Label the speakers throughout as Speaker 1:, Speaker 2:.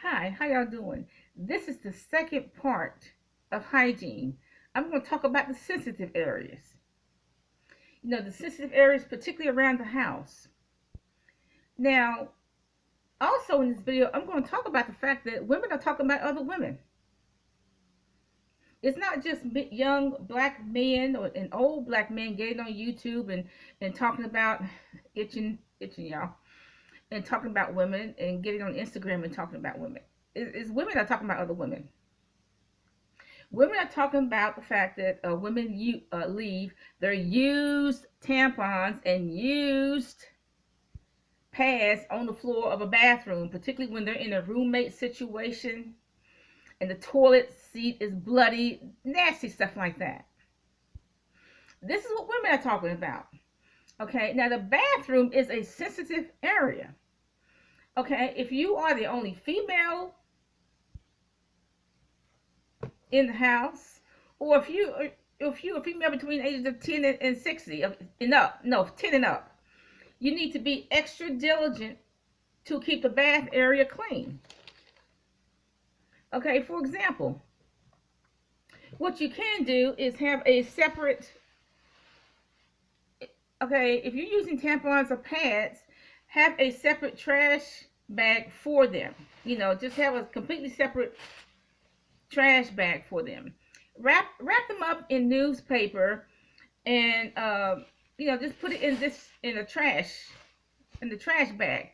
Speaker 1: Hi, how y'all doing? This is the second part of hygiene. I'm going to talk about the sensitive areas. The sensitive areas, particularly around the house. Now, also in this video, I'm going to talk about the fact that women are talking about other women. It's not just young black men and old black men getting on YouTube and talking about itching y'all, and talking about women and getting on Instagram and talking about women. It's women are talking about other women. Women are talking about the fact that women leave their used tampons and used pads on the floor of a bathroom, particularly when they're in a roommate situation and the toilet seat is bloody, nasty stuff like that. This is what women are talking about. Okay, now the bathroom is a sensitive area. Okay, if you are the only female in the house, or if you're a female between the ages of 10 and 60 and up, no, 10 and up, you need to be extra diligent to keep the bath area clean. Okay, for example, what you can do is have a separate, okay, if you're using tampons or pads, have a separate trash bag for them. Just have a completely separate trash bag for them. Wrap them up in newspaper and just put it in the trash bag.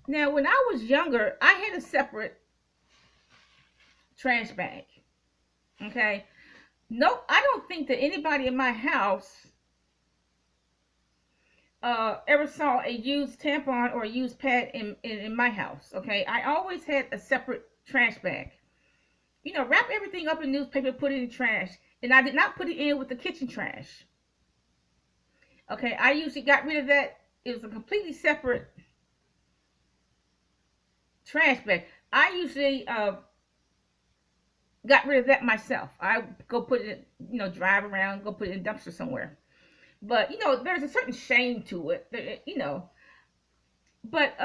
Speaker 1: Now, when I was younger, I had a separate trash bag. Okay. No, I don't think that anybody in my house ever saw a used tampon or a used pad in my house. Okay. I always had a separate trash bag. Wrap everything up in newspaper, put it in trash. And I did not put it in with the kitchen trash. Okay. I usually got rid of that. It was a completely separate trash bag. I usually got rid of that myself. I go put it, drive around, go put it in a dumpster somewhere. But there's a certain shame to it. But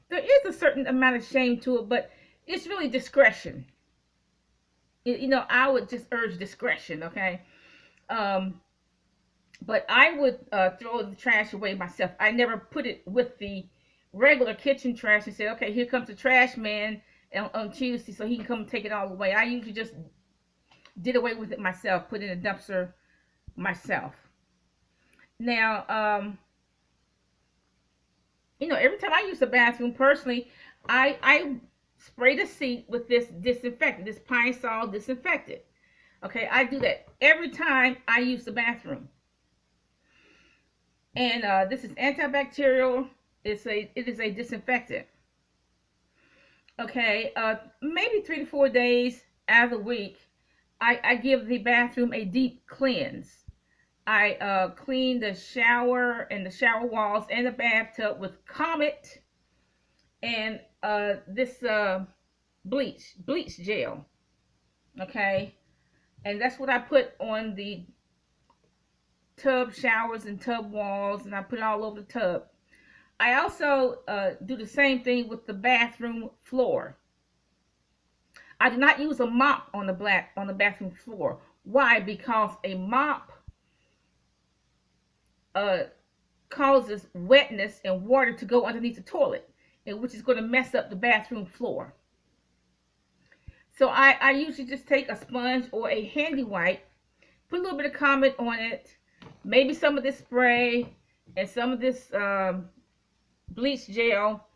Speaker 1: there is a certain amount of shame to it, but it's really discretion. I would just urge discretion, okay? Um, but I would throw the trash away myself. I never put it with the regular kitchen trash and say, okay, here comes the trash man on Tuesday, so he can come take it all away. I usually just did away with it myself, put it in a dumpster myself. Now, every time I use the bathroom personally, I spray the seat with this disinfectant, this Pine Sol disinfectant. Okay, I do that every time I use the bathroom. And this is antibacterial. It is a disinfectant. Okay, maybe 3 to 4 days out of the week, I give the bathroom a deep cleanse. I clean the shower and the shower walls and the bathtub with Comet and this bleach gel. Okay, and that's what I put on the tub showers and tub walls, and I put it all over the tub. I also do the same thing with the bathroom floor. I do not use a mop on the bathroom floor. Why? Because a mop uh, causes wetness and water to go underneath the toilet, and which is going to mess up the bathroom floor. So I usually just take a sponge or a handy wipe, put a little bit of Comet on it, maybe some of this spray and some of this bleach gel,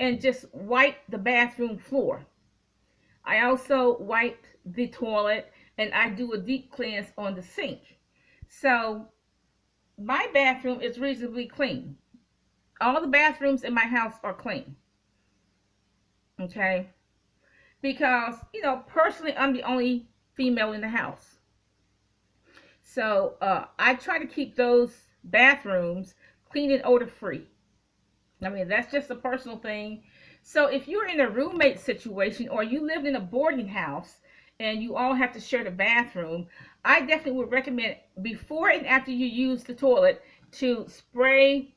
Speaker 1: and just wipe the bathroom floor. I also wipe the toilet, and I do a deep cleanse on the sink. So my bathroom is reasonably clean. All the bathrooms in my house are clean. Okay? Because, personally, I'm the only female in the house. So I try to keep those bathrooms clean and odor free. I mean, that's just a personal thing. So if you're in a roommate situation or you lived in a boarding house and you all have to share the bathroom, I definitely would recommend before and after you use the toilet to spray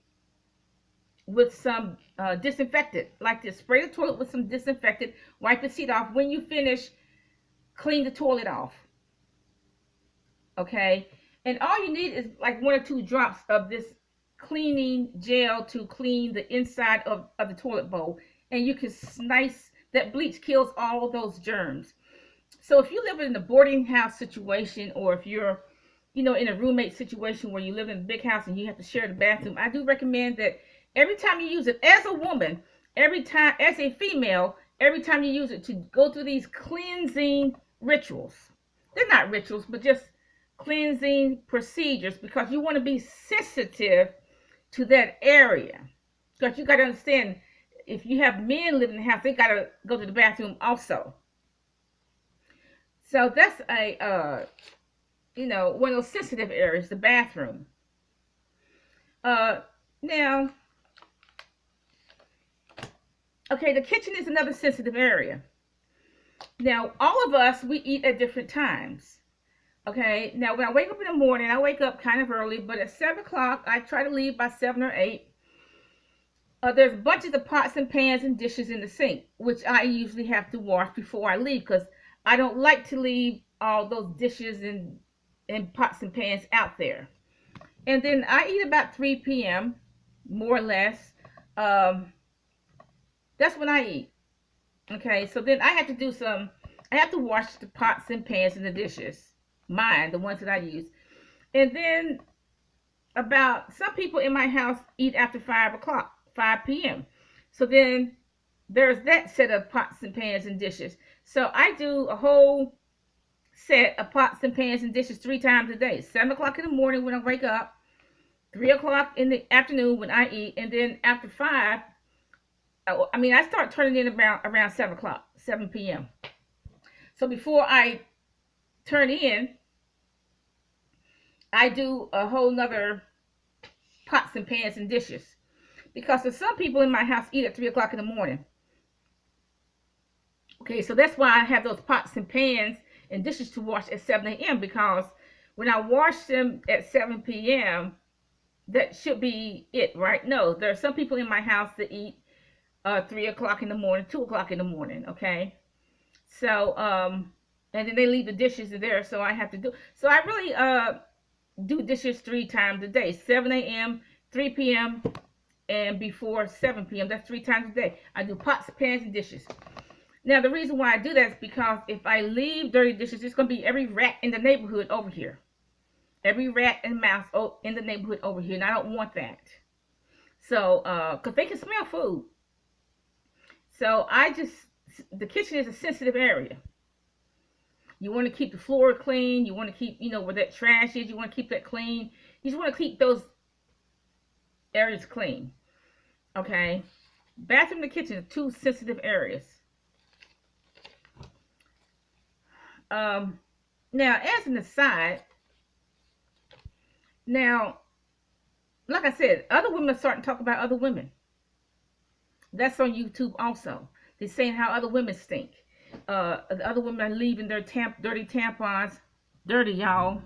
Speaker 1: with some disinfectant, like this. Spray the toilet with some disinfectant, wipe the seat off. When you finish, clean the toilet off. Okay, and all you need is like 1 or 2 drops of this cleaning gel to clean the inside of the toilet bowl, and you can slice that. Bleach kills all those germs. So if you live in a boarding house situation, or if you're, in a roommate situation where you live in a big house and you have to share the bathroom, I do recommend that every time you use it, as a woman, every time, as a female, every time you use it, to go through these cleansing rituals. They're not rituals, but just cleansing procedures, because you want to be sensitive to that area. Because you got to understand, if you have men living in the house, they got to go to the bathroom also. So that's one of those sensitive areas, the bathroom. Now, okay, the kitchen is another sensitive area. Now, all of us, we eat at different times. Okay, now when I wake up in the morning, I wake up kind of early, but at 7 o'clock, I try to leave by 7 or 8. There's bunches of pots and pans and dishes in the sink, which I usually have to wash before I leave, because I don't like to leave all those dishes and pots and pans out there. And then I eat about 3 p.m., more or less. That's when I eat. Okay, so then I have to wash the pots and pans and the dishes. Mine, the ones that I use. And then some people in my house eat after 5 o'clock, 5 p.m. So then there's that set of pots and pans and dishes. So I do a whole set of pots and pans and dishes 3 times a day. 7 o'clock in the morning when I wake up, 3 o'clock in the afternoon when I eat, and then after 5, I start turning in around 7 o'clock, 7 p.m. So before I turn in, I do a whole nother pots and pans and dishes, because there's some people in my house eat at 3 o'clock in the morning. Okay, so that's why I have those pots and pans and dishes to wash at 7 a.m. because when I wash them at 7 p.m., that should be it, right? No, there are some people in my house that eat 3 o'clock in the morning, 2 o'clock in the morning, okay? So, and then they leave the dishes there, so I have to do. So I really do dishes 3 times a day: 7 a.m., 3 p.m., and before 7 p.m. That's 3 times a day. I do pots, pans, and dishes. Now, the reason why I do that is because if I leave dirty dishes, it's going to be every rat in the neighborhood over here. Every rat and mouse in the neighborhood over here, and I don't want that. So, because they can smell food. So the kitchen is a sensitive area. You want to keep the floor clean. You want to keep, where that trash is, you want to keep that clean. You just want to keep those areas clean. Okay? Bathroom and the kitchen are 2 sensitive areas. Now, as an aside, now, like I said, other women are starting to talk about other women. That's on YouTube also. They're saying how other women stink. The other women are leaving their dirty tampons, dirty, y'all,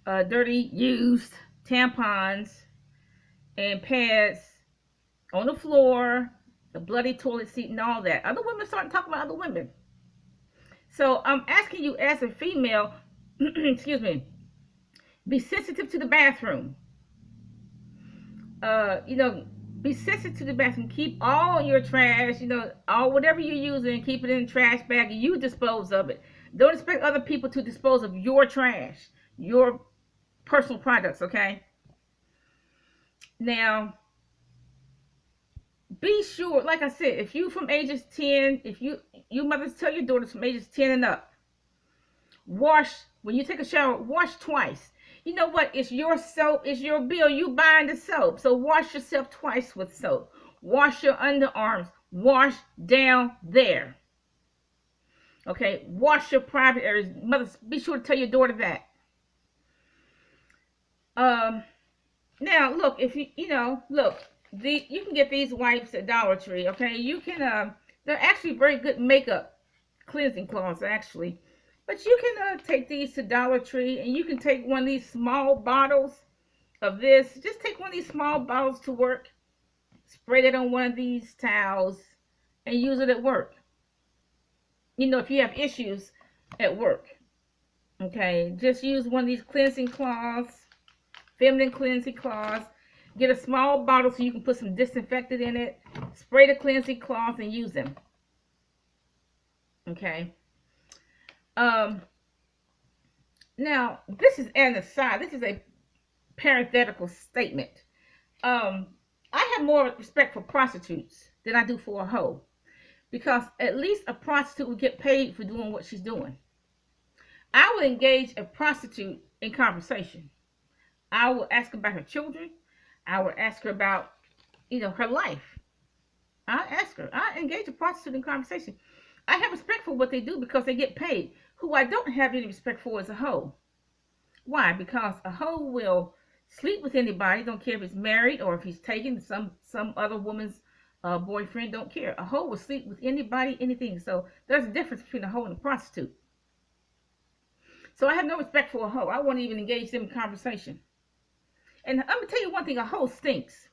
Speaker 1: dirty used tampons and pads on the floor, the bloody toilet seat and all that. Other women starting to talk about other women. So I'm asking you as a female, excuse me, be sensitive to the bathroom. Be sensitive to the bathroom. Keep all your trash, all whatever you're using, keep it in the trash bag and you dispose of it. Don't expect other people to dispose of your trash, your personal products, okay? Now, be sure, like I said, if you from ages 10, if you mothers, tell your daughters from ages 10 and up, wash, when you take a shower, wash twice. You know what? It's your soap. It's your bill. You buying the soap. So wash yourself twice with soap. Wash your underarms. Wash down there. Okay? Wash your private areas. Mothers, be sure to tell your daughter that. Now, look, if you can get these wipes at Dollar Tree, okay? You can, they're actually very good makeup cleansing cloths, actually. But you can take these to Dollar Tree, and you can take one of these small bottles of this. Just take one of these small bottles to work. Spray that on one of these towels and use it at work. You know, if you have issues at work, okay, just use one of these cleansing cloths, feminine cleansing cloths. Get a small bottle so you can put some disinfectant in it. Spray the cleansing cloths and use them. Okay. Um, Now, this is an aside. This is a parenthetical statement. Um, I have more respect for prostitutes than I do for a hoe, because at least a prostitute would get paid for doing what she's doing. I would engage a prostitute in conversation. I will ask her about her children. I would ask her about, her life. I ask her. I engage a prostitute in conversation. I have respect for what they do because they get paid. Who I don't have any respect for is a hoe. Why? Because a hoe will sleep with anybody. Don't care if he's married or if he's taking some other woman's boyfriend. Don't care. A hoe will sleep with anybody, anything. So there's a difference between a hoe and a prostitute. So I have no respect for a hoe. I won't even engage them in conversation. And I'm gonna tell you one thing: a hoe stinks.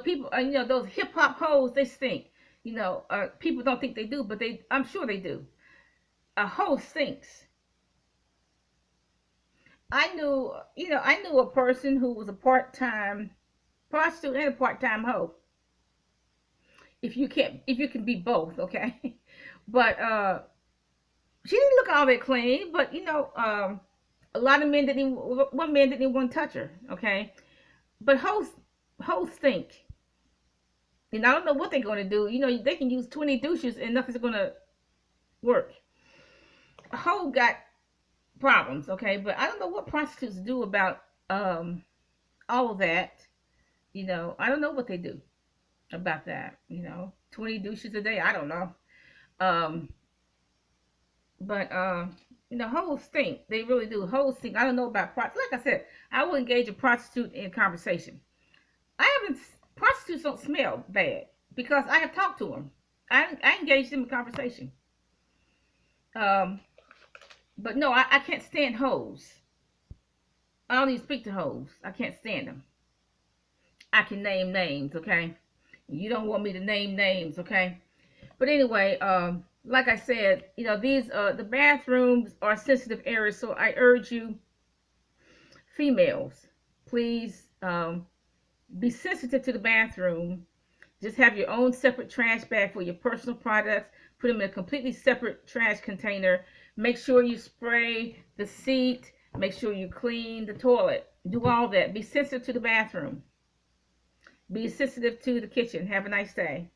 Speaker 1: People. Those hip hop hoes, they stink. People don't think they do, but I'm sure they do. A hoe stinks. I knew a person who was a part-time prostitute and a part-time hoe. If you can be both, okay. But she didn't look all that clean. But a lot of men didn't even, one man didn't even want to touch her, okay. But hoes stink. And I don't know what they're going to do. They can use 20 douches and nothing's going to work. A hoe got problems, okay. But I don't know what prostitutes do about all of that. I don't know what they do about that. 20 douches a day. I don't know. Um, but hoes stink. They really do. Hoes stink. I don't know about prostitutes. Like I said, I will engage a prostitute in conversation. Prostitutes don't smell bad because I have talked to them. I engage them in conversation. Um, but no, I can't stand hoes. I don't even speak to hoes. I can't stand them. I can name names, okay? You don't want me to name names, okay? But anyway, like I said, these the bathrooms are sensitive areas, so I urge you, females, please be sensitive to the bathroom. Just have your own separate trash bag for your personal products. Put them in a completely separate trash container. Make sure you spray the seat. Make sure you clean the toilet. Do all that. Be sensitive to the bathroom. Be sensitive to the kitchen. Have a nice day.